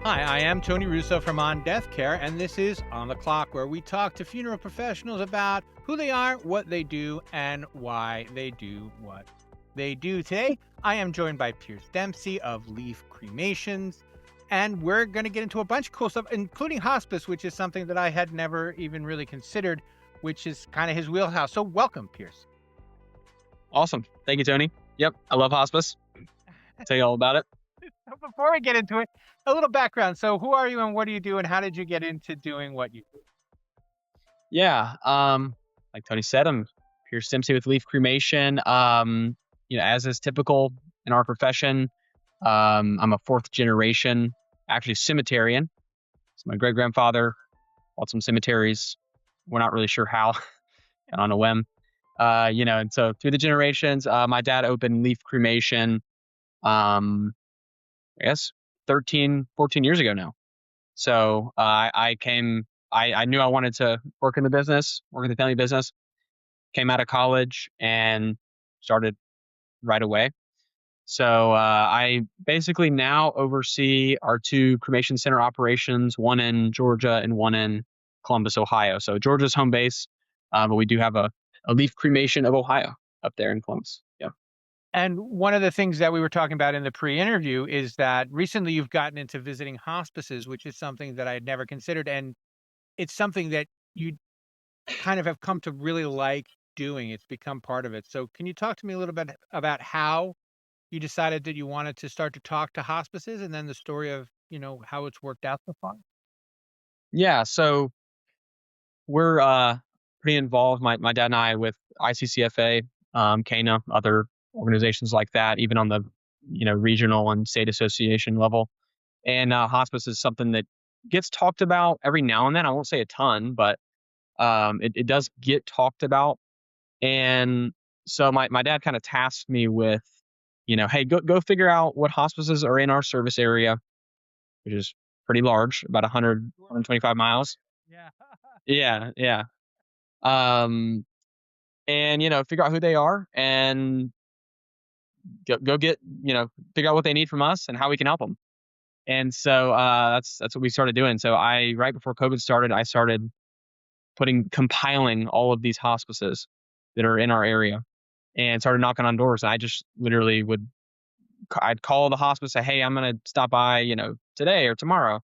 Hi, I am Tony Russo from On Deathcare, and this is On the Clock, where we talk to funeral professionals about who they are, what they do, and why they do what they do. Today, I am joined by Pierce Dempsey of Leaf Cremations, and we're going to get into a bunch of cool stuff, including hospice, which is something that I had never even really considered, which is kind of his wheelhouse. So welcome, Pierce. Awesome. Thank you, Tony. Yep. I love hospice. Tell you all about it. So before we get into it, a little background. So who are you and what do you do and how did you get into doing what you do? Yeah. Like Tony said, I'm Pierce Dempsey with Leaf Cremation. As is typical in our profession, I'm a fourth generation, actually cemeterian. So my great grandfather bought some cemeteries. We're not really sure how, and on a whim. And so through the generations, my dad opened Leaf Cremation, I guess 13, 14 years ago now. So I knew I wanted to work in the family business, came out of college and started right away. So I basically now oversee our two cremation center operations, one in Georgia and one in Columbus, Ohio. So Georgia's home base, but we do have a Leaf Cremation of Ohio up there in Columbus. Yeah. And one of the things that we were talking about in the pre-interview is that recently you've gotten into visiting hospices, which is something that I had never considered. And it's something that you kind of have come to really like doing. It's become part of it. So can you talk to me a little bit about how you decided that you wanted to start to talk to hospices and then the story of, how it's worked out so far? Yeah. So we're pretty involved, my dad and I, with ICCFA, CANA, other organizations like that, even on the regional and state association level. And hospice is something that gets talked about every now and then. I won't say a ton, but it does get talked about. And so my dad kind of tasked me with, hey, go figure out what hospices are in our service area, which is pretty large, about 125 miles. Yeah. Yeah, yeah. Um, and figure out who they are and go get figure out what they need from us and how we can help them. And so that's what we started doing. So I right before COVID started, I started compiling all of these hospices that are in our area and started knocking on doors. I just literally I'd call the hospice, say, hey, I'm gonna stop by today or tomorrow,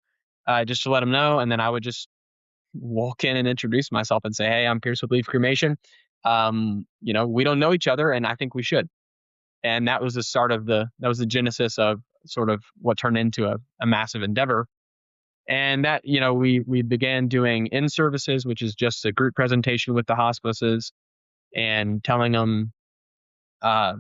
just to let them know, and then I would just walk in and introduce myself and say, hey, I'm Pierce with Leaf Cremation. We don't know each other, and I think we should. And that was that was the genesis of sort of what turned into a massive endeavor. And that, we began doing in services, which is just a group presentation with the hospices and telling them, uh,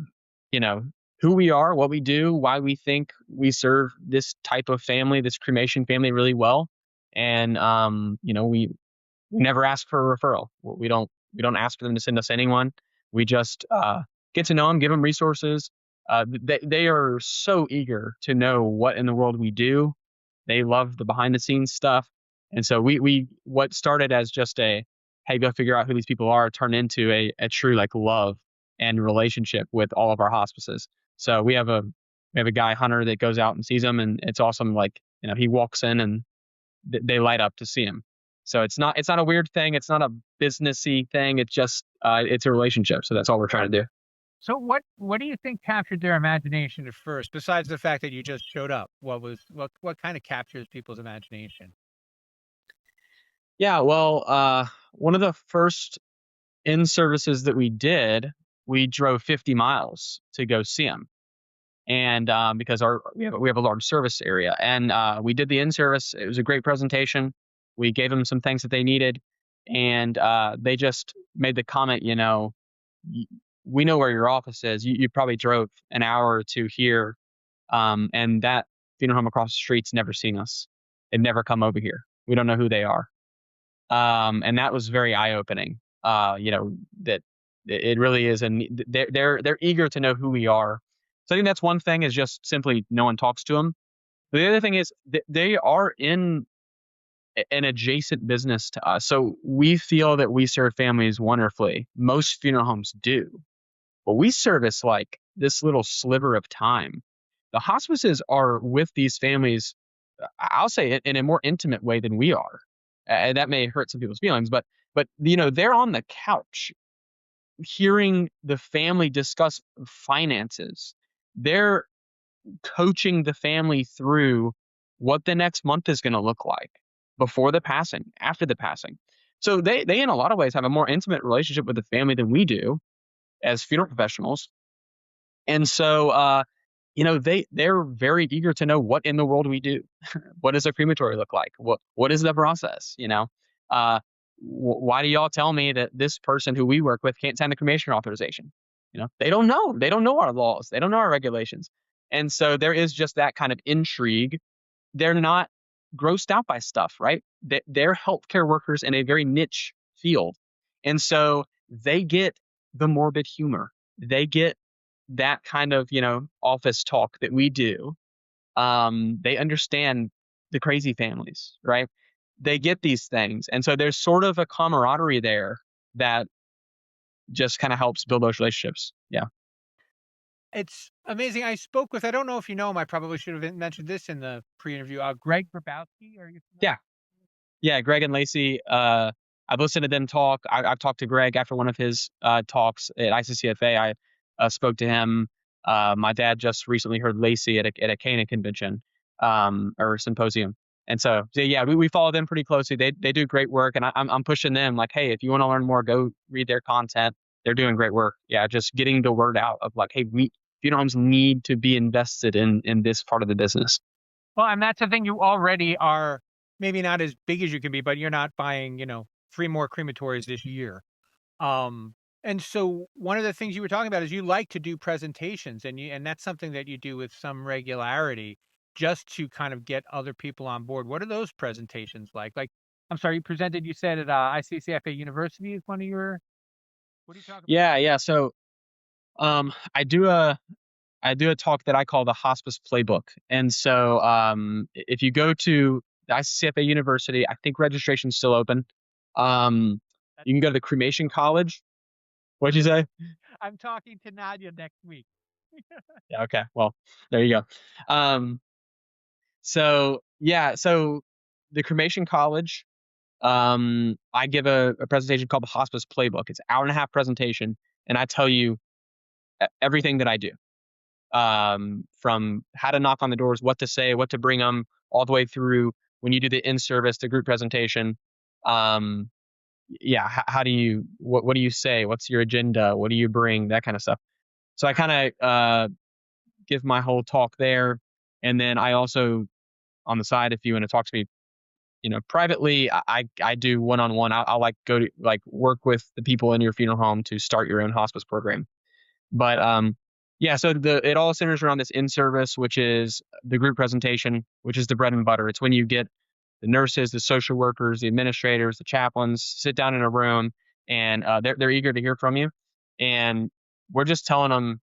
you know, who we are, what we do, why we think we serve this type of family, this cremation family really well. And, we never ask for a referral. We don't ask for them to send us anyone. We just get to know them, give them resources. They are so eager to know what in the world we do. They love the behind the scenes stuff. And so we what started as just a, hey, go figure out who these people are, turned into a true like love and relationship with all of our hospices. So we have a guy, Hunter, that goes out and sees them, and it's awesome. Like, he walks in and they light up to see him. So it's not a weird thing. It's not a businessy thing. It's just it's a relationship. So that's all we're trying to do. So what do you think captured their imagination at first, besides the fact that you just showed up? What kind of captures people's imagination? Yeah, well, one of the first in services that we did, we drove 50 miles to go see him, and because we have a large service area, and we did the in service. It was a great presentation. We gave them some things that they needed, and they just made the comment, we know where your office is. You probably drove an hour or two here, and that funeral home across the street's never seen us. They've never come over here. We don't know who they are. And that was very eye opening. That it really is, and they're eager to know who we are. So I think that's one thing, is just simply no one talks to them. But the other thing is they are in an adjacent business to us, so we feel that we serve families wonderfully. Most funeral homes do, but we service like this little sliver of time. The hospices are with these families I'll say it in a more intimate way than we are. And that may hurt some people's feelings, but they're on the couch hearing the family discuss finances. They're coaching the family through what the next month is going to look like before the passing, after the passing. So they in a lot of ways have a more intimate relationship with the family than we do as funeral professionals. And so they're very eager to know what in the world we do. What does a crematory look like? What is the process? Uh, why do y'all tell me that this person who we work with can't sign a cremation authorization? They don't know. They don't know our laws. They don't know our regulations. And so there is just that kind of intrigue. They're not grossed out by stuff, right? They're healthcare workers in a very niche field. And so they get the morbid humor. They get that kind of, office talk that we do. They understand the crazy families, right? They get these things. And so there's sort of a camaraderie there that just kind of helps build those relationships. Yeah. It's amazing. I spoke with, I don't know if you know him, I probably should have mentioned this in the pre-interview, Greg Grabowski. Are you familiar? Yeah. Yeah. Greg and Lacey, I've listened to them talk. I've talked to Greg after one of his talks at ICCFA. I spoke to him. My dad just recently heard Lacey at a Cana convention or symposium. And so yeah, we follow them pretty closely. They do great work, and I'm pushing them like, hey, if you want to learn more, go read their content. They're doing great work. Yeah, just getting the word out of like, hey, funeral homes need to be invested in this part of the business. Well, and that's the thing. You already are maybe not as big as you can be, but you're not buying, 3 more crematories this year. And so one of the things you were talking about is you like to do presentations, and that's something that you do with some regularity just to kind of get other people on board. What are those presentations like? Like, I'm sorry, you said at ICCFA University is one of your, what do you talk about? Yeah. So I do a talk that I call the Hospice Playbook. And so if you go to the ICCFA University, I think registration's still open. You can go to the Cremation College. What'd you say? I'm talking to Nadia next week. Yeah, okay. Well, there you go. So the Cremation College, I give a presentation called the Hospice Playbook. It's an hour and a half presentation, and I tell you everything that I do. From how to knock on the doors, what to say, what to bring them, all the way through when you do the in-service, the group presentation. Yeah, how do you, what do you say? What's your agenda? What do you bring? That kind of stuff. So I kind of give my whole talk there, and then I also on the side, if you want to talk to me, privately, I do one-on-one. I'll like go to like work with the people in your funeral home to start your own hospice program. But yeah, so it all centers around this in-service, which is the group presentation, which is the bread and butter. It's when you get the nurses, the social workers, the administrators, the chaplains sit down in a room, and they're eager to hear from you, and we're just telling them,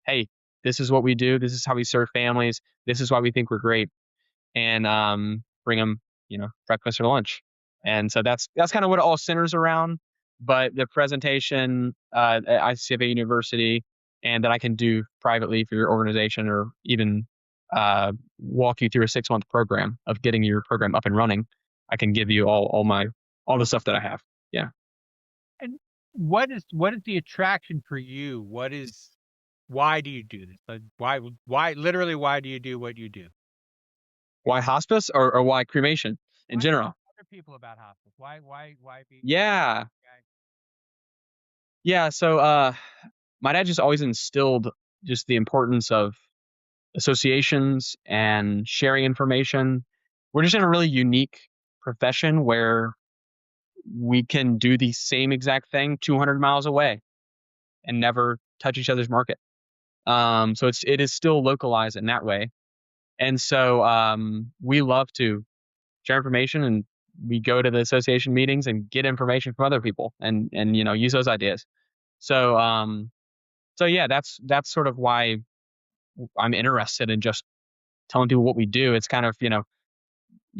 hey, this is what we do. This is how we serve families. This is why we think we're great, and bring them, breakfast or lunch. And so that's kind of what it all centers around. But the presentation at ICCFA University, and that I can do privately for your organization, or even walk you through a 6-month program of getting your program up and running. I can give you all the stuff that I have. Yeah. And what is the attraction for you? Why do you do this? Like, literally, why do you do what you do? Why hospice, or why cremation in Why general? tell other people about hospice? Why be? Yeah. Yeah. So my dad just always instilled just the importance of associations and sharing information. We're just in a really unique profession where we can do the same exact thing 200 miles away and never touch each other's market. So it is still localized in that way. And so we love to share information, and we go to the association meetings and get information from other people, and use those ideas. So yeah, that's sort of why I'm interested in just telling people what we do. It's kind of,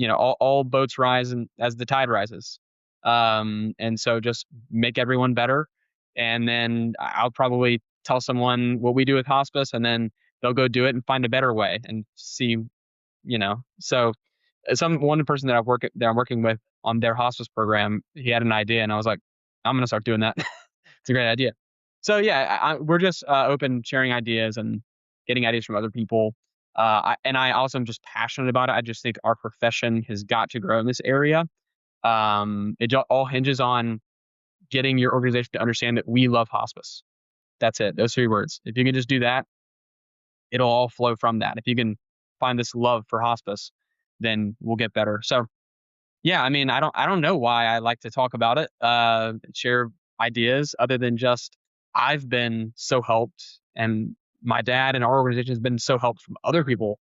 all boats rise and as the tide rises. And so just make everyone better. And then I'll probably tell someone what we do with hospice, and then they'll go do it and find a better way and see So one person that I'm working with on their hospice program, he had an idea, and I was like, I'm gonna start doing that. It's a great idea. So yeah, we're just open sharing ideas and getting ideas from other people. I also am just passionate about it. I just think our profession has got to grow in this area. All hinges on getting your organization to understand that we love hospice. That's it. Those 3 words. If you can just do that, it'll all flow from that. If you can find this love for hospice, then we'll get better. So yeah, I mean, I don't know why I like to talk about it, share ideas, other than just I've been so helped, and my dad and our organization has been so helped from other people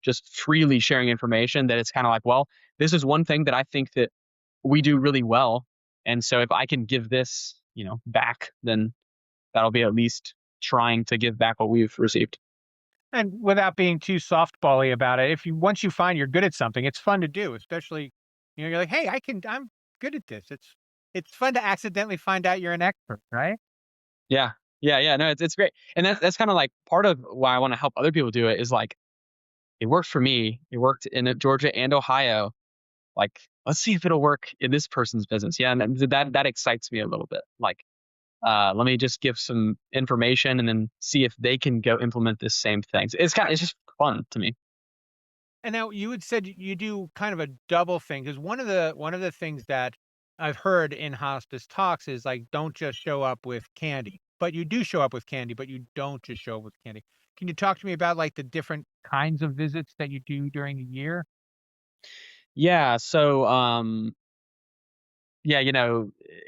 just freely sharing information, that it's kind of like, well, this is one thing that I think that we do really well. And so if I can give this, back, then that'll be at least trying to give back what we've received. And without being too softbally about it, once you find you're good at something, it's fun to do, especially, you're like, hey, I'm good at this. It's fun to accidentally find out you're an expert, right? Yeah. Yeah. Yeah. No, it's great. And that's kind of like part of why I want to help other people do it, is like, it worked for me. It worked in Georgia and Ohio. Like, let's see if it'll work in this person's business. Yeah. And that excites me a little bit. Like, let me just give some information and then see if they can go implement this same thing. It's just fun to me. And now you had said you do kind of a double thing, because one of the things that I've heard in hospice talks is like, don't just show up with candy, but you do show up with candy, but you don't just show up with candy. Can you talk to me about like the different kinds of visits that you do during the year? Yeah. So, yeah,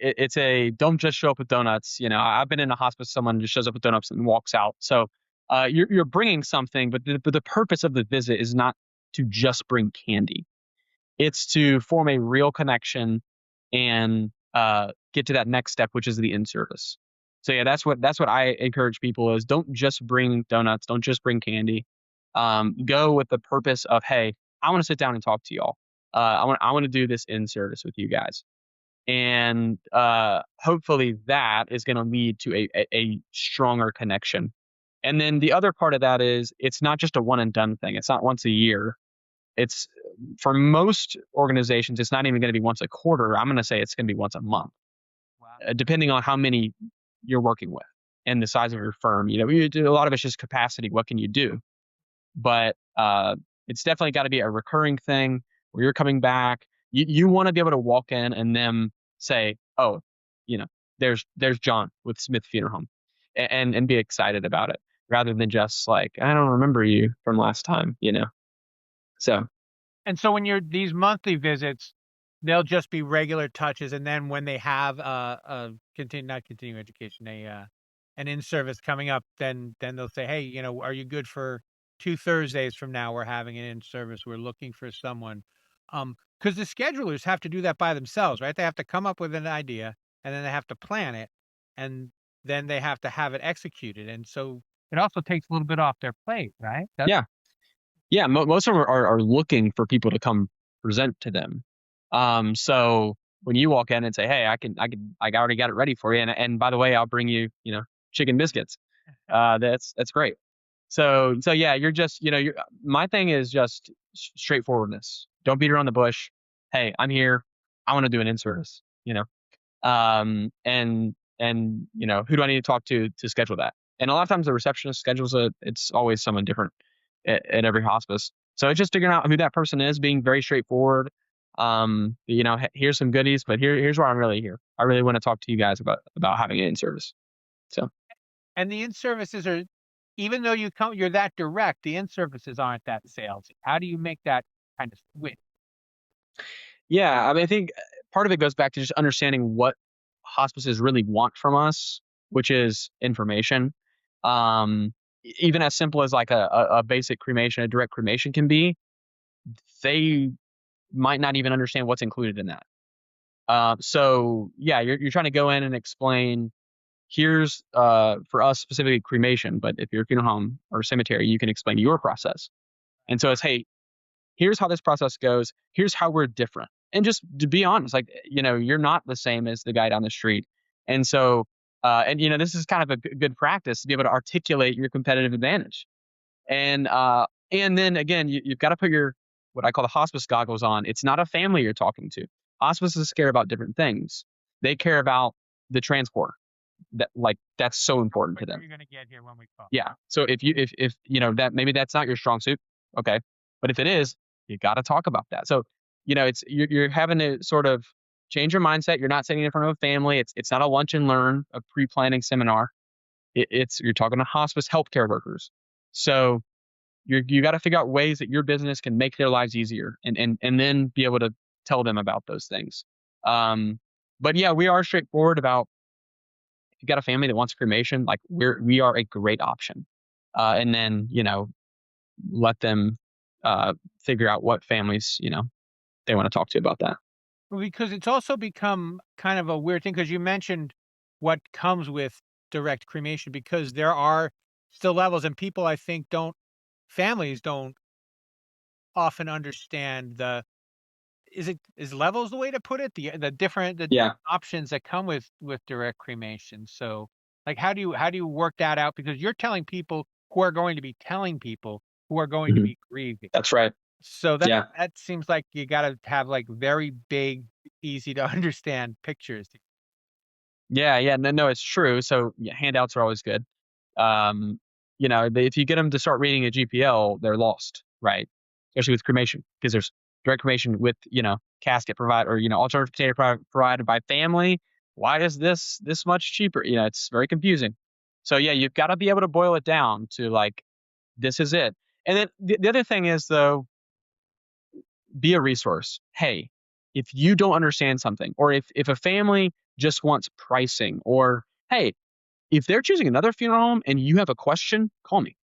it's a don't just show up with donuts. I've been in a hospice, someone just shows up with donuts and walks out. So, you're bringing something, but the purpose of the visit is not to just bring candy. It's to form a real connection and get to that next step, which is the in-service. So yeah, that's what I encourage people is, don't just bring donuts, don't just bring candy. Go with the purpose of, hey, I want to sit down and talk to y'all. I want to do this in-service with you guys. And hopefully that is going to lead to a stronger connection. And then the other part of that is, it's not just a one and done thing. It's not once a year. It's, for most organizations, it's not even going to be once a quarter. I'm going to say it's going to be once a month, Wow. depending on how many you're working with and the size of your firm. A lot of it's just capacity. What can you do? But it's definitely got to be a recurring thing where you're coming back. You want to be able to walk in and them say, oh, you know, there's John with Smith Funeral Home, and be excited about it, rather than just like, I don't remember you from last time. So And so when you're these monthly visits, they'll just be regular touches, and then when they have not continuing education, an in-service coming up, then they'll say, hey, are you good for 2 Thursdays from now? We're having an in-service. We're looking for someone. Because the schedulers have to do that by themselves, right? They have to come up with an idea, and then they have to plan it, and then they have to have it executed. And so it also takes a little bit off their plate, right? yeah, yeah. Most of them are looking for people to come present to them. So when you walk in and say, hey, I already got it ready for you, and by the way, I'll bring you, chicken biscuits. That's great. So yeah, you're just, my thing is just straightforwardness. Don't beat around the bush. Hey, I'm here. I want to do an in-service. And who do I need to talk to schedule that? And a lot of times the receptionist schedules it. It's always someone different at every hospice. So it's just figuring out who that person is, being very straightforward. Here's some goodies, but here's why I'm really here. I really want to talk to you guys about having an in-service. So. And the in-services are, even though you're that direct, the in-services aren't that salesy. How do you make that kind of switch? Yeah, I mean, I think part of it goes back to just understanding what hospices really want from us, which is information. Even as simple as like a basic cremation, a direct cremation can be, they might not even understand what's included in that. So yeah, you're trying to go in and explain, here's for us specifically cremation, but if you're a funeral home or cemetery, you can explain your process. And so it's, hey, here's how this process goes. Here's how we're different. And just to be honest, like, you're not the same as the guy down the street. And so, this is kind of a good practice to be able to articulate your competitive advantage. And And then again, you've got to put your what I call the hospice goggles on. It's not a family you're talking to. Hospices care about different things. They care about the transport. That's so important to them. You're going to get here when we call. Yeah. So if that maybe that's not your strong suit, okay. But if it is, you got to talk about that. So it's you're having to sort of change your mindset. You're not sitting in front of a family. It's not a lunch and learn, a pre-planning seminar. You're talking to hospice healthcare workers. So you got to figure out ways that your business can make their lives easier, and then be able to tell them about those things. But yeah, we are straightforward about if you got a family that wants cremation, like we are a great option. And then let them figure out what families they want to talk to about that. Because it's also become kind of a weird thing, because you mentioned what comes with direct cremation, because there are still levels, and people, I think, families don't often understand is levels the way to put it? The different Yeah. options that come with direct cremation. So, like, how do you work that out? Because you're telling people who are going to be telling people who are going to be grieving. That's right. So Yeah. that seems like you gotta have, like, very big, easy to understand pictures. Yeah. No, it's true. So yeah, handouts are always good. Um, if you get them to start reading a GPL, they're lost, right? Especially with cremation, because there's direct cremation with, casket provided, or, alternative container provided by family. Why is this much cheaper? It's very confusing. So yeah, you've got to be able to boil it down to like, this is it. And then the other thing is, though, be a resource. Hey, if you don't understand something, or if a family just wants pricing, or hey, if they're choosing another funeral home and you have a question, call me.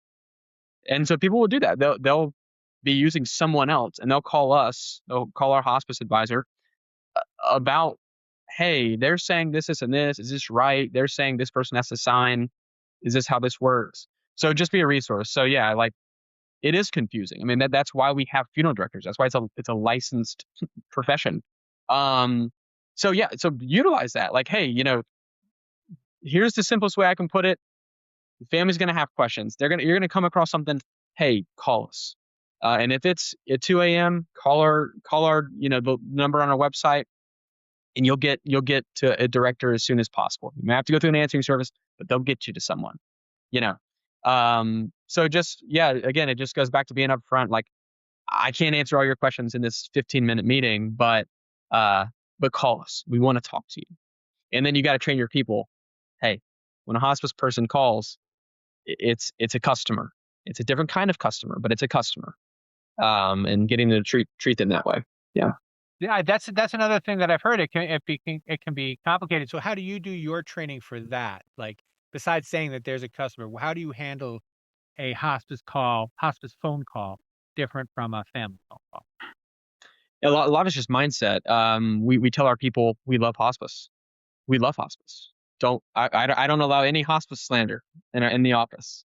And so people will do that. They'll be using someone else, and they'll call us. They'll call our hospice advisor about, hey, they're saying this, and this. Is this right? They're saying this person has to sign. Is this how this works? So just be a resource. So yeah, like, it is confusing. I mean, that's why we have funeral directors. That's why it's a licensed profession. Um, so yeah, so utilize that. Like, hey, here's the simplest way I can put it. The family's gonna have questions. You're gonna come across something. Hey, call us. And if it's at 2 a.m., call our the number on our website, and you'll get to a director as soon as possible. You may have to go through an answering service, but they'll get you to someone. You know. So just, yeah, again, it just goes back to being upfront. Like, I can't answer all your questions in this 15-minute meeting, but call us. We want to talk to you. And then you got to train your people. Hey, when a hospice person calls, it's a customer. It's a different kind of customer, but it's a customer. And getting them to treat them that way. Yeah. Yeah, that's another thing that I've heard. It can be complicated. So how do you do your training for that? Like, besides saying that there's a customer, how do you handle a hospice phone call, different from a family phone call? A lot is just mindset. We tell our people we love hospice. We love hospice. I don't allow any hospice slander in the office.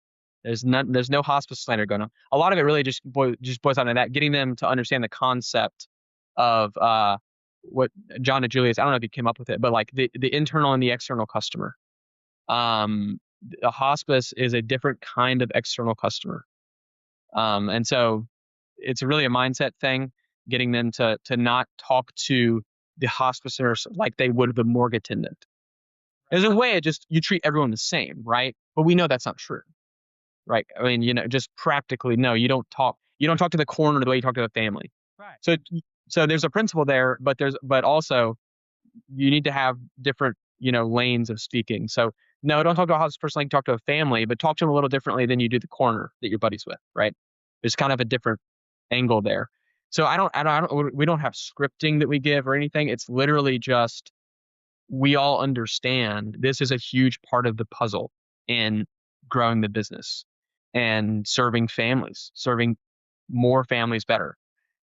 There's no hospice slander going on. A lot of it really just boils down to that, getting them to understand the concept of what John and Julius, I don't know if you came up with it, but like the internal and the external customer. A hospice is a different kind of external customer. And so it's really a mindset thing, getting them to not talk to the hospice nurse like they would the morgue attendant. There's a way you treat everyone the same, right? But we know that's not true, right? I mean, just practically, no, you don't talk to the coroner the way you talk to the family. Right. So there's a principle there, but also you need to have different, lanes of speaking. So no, don't talk to a hospice person like you talk to a family, but talk to them a little differently than you do the coroner that you're buddies with, right? There's kind of a different angle there. So we don't have scripting that we give or anything. It's literally just, we all understand this is a huge part of the puzzle in growing the business and serving more families better.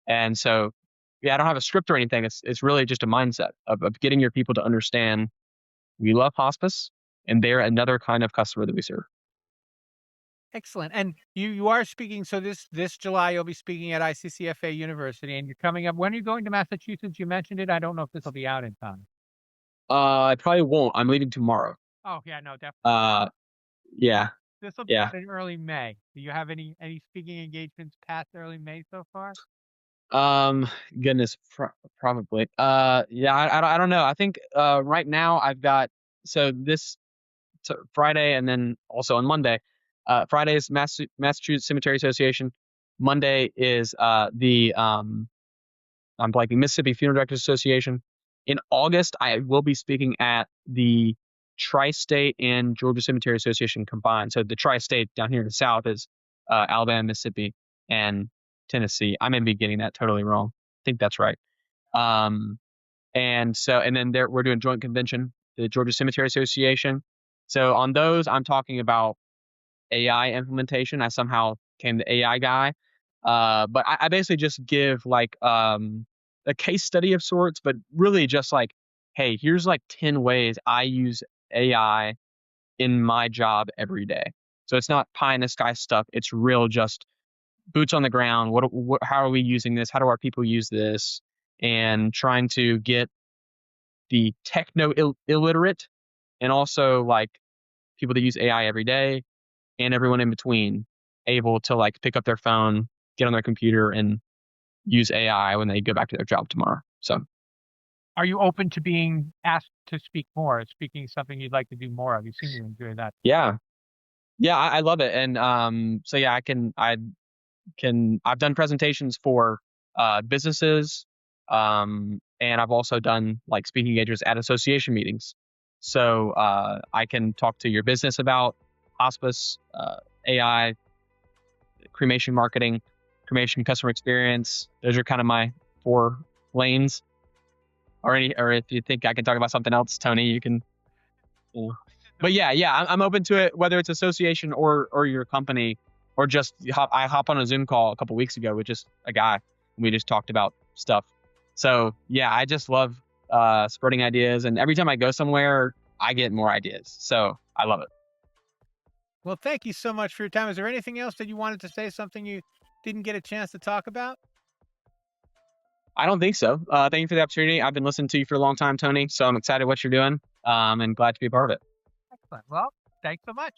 And so, yeah, I don't have a script or anything. It's really just a mindset of getting your people to understand we love hospice and they're another kind of customer that we serve. Excellent. And you are speaking. So this July you'll be speaking at ICCFA University, and you're coming up. When are you going to Massachusetts? You mentioned it. I don't know if this will be out in time. I probably won't. I'm leaving tomorrow. Oh yeah, no, definitely. Yeah. This will be Yeah. out in early May. Do you have any speaking engagements past early May so far? Um, Goodness, probably. Yeah, I don't know. I think right now I've got so this Friday and then also on Monday. Friday is Massachusetts Cemetery Association. Monday is the I'm blanking Mississippi Funeral Directors Association. In August, I will be speaking at the Tri-State and Georgia Cemetery Association combined. So the Tri-State down here in the South is Alabama, Mississippi, and Tennessee. I may be getting that totally wrong. I think that's right. Um, and then there we're doing joint convention, the Georgia Cemetery Association. So on those, I'm talking about AI implementation. I somehow became the AI guy. But I basically just give like a case study of sorts, but really just like, hey, here's like 10 ways I use AI in my job every day. So it's not pie in the sky stuff. It's real, just boots on the ground. How are we using this? How do our people use this? And trying to get the techno illiterate and also like people that use AI every day and everyone in between able to like pick up their phone, get on their computer, and use AI when they go back to their job tomorrow. So Are you open to being asked to speak more? Is speaking something you'd like to do more of? You seem to enjoy that. yeah, yeah, I love it. And so yeah, I've done presentations for businesses, and I've also done like speaking engagements at association meetings. So I can talk to your business about hospice, AI, cremation marketing, cremation customer experience. Those are kind of my 4 lanes. Or if you think I can talk about something else, Tony, you can. Yeah. But yeah, I'm open to it, whether it's association or your company, or just I hop on a Zoom call a couple weeks ago with just a guy, and we just talked about stuff. So yeah, I just love spreading ideas, and every time I go somewhere, I get more ideas. So I love it. Well, thank you so much for your time. Is there anything else that you wanted to say? Something you didn't get a chance to talk about? I don't think so. Thank you for the opportunity. I've been listening to you for a long time, Tony. So I'm excited what you're doing, and glad to be a part of it. Excellent. Well, thanks so much.